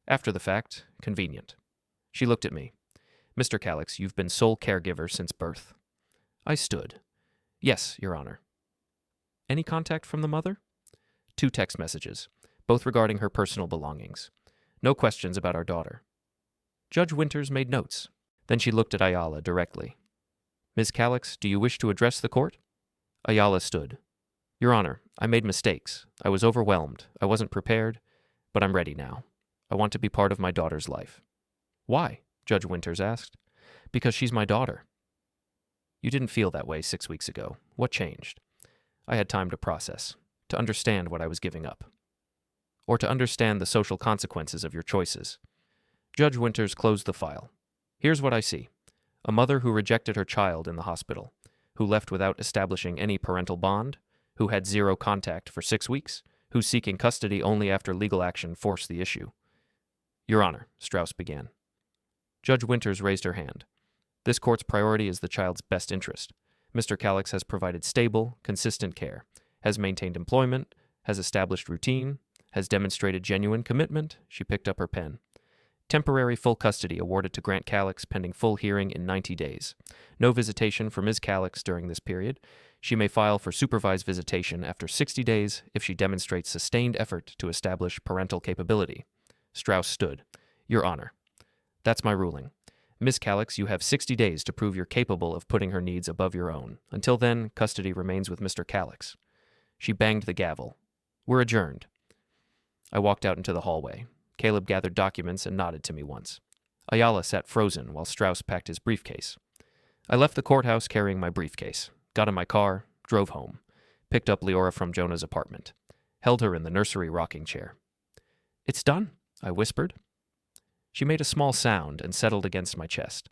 After the fact, convenient." She looked at me. "Mr. Calix, you've been sole caregiver since birth." I stood. "Yes, Your Honor." "Any contact from the mother?" 2 text messages, both regarding her personal belongings. "No questions about our daughter." Judge Winters made notes. Then she looked at Ayala directly. "Ms. Calix, do you wish to address the court?" Ayala stood. "Your Honor, I made mistakes. I was overwhelmed. I wasn't prepared, but I'm ready now. I want to be part of my daughter's life." "Why?" Judge Winters asked. "Because she's my daughter." "You didn't feel that way 6 weeks ago. What changed?" I had time to process, to understand what I was giving up, or to understand the social consequences of your choices. Judge Winters closed the file. "Here's what I see. A mother who rejected her child in the hospital, who left without establishing any parental bond, who had 0 contact for 6 weeks, who's seeking custody only after legal action forced the issue." "Your Honor," Strauss began. Judge Winters raised her hand. "This court's priority is the child's best interest. Mr. Calix has provided stable, consistent care, has maintained employment, has established routine, has demonstrated genuine commitment." She picked up her pen. "Temporary full custody awarded to Grant Calix pending full hearing in 90 days. No visitation for Ms. Calix during this period. She may file for supervised visitation after 60 days if she demonstrates sustained effort to establish parental capability." Strauss stood. "Your Honor, that's my ruling. Ms. Calix, you have 60 days to prove you're capable of putting her needs above your own. Until then, custody remains with Mr. Calix." She banged the gavel. "We're adjourned." I walked out into the hallway. Caleb gathered documents and nodded to me once. Ayala sat frozen while Strauss packed his briefcase. I left the courthouse carrying my briefcase, got in my car, drove home, picked up Leora from Jonah's apartment, held her in the nursery rocking chair. "It's done," I whispered. She made a small sound and settled against my chest.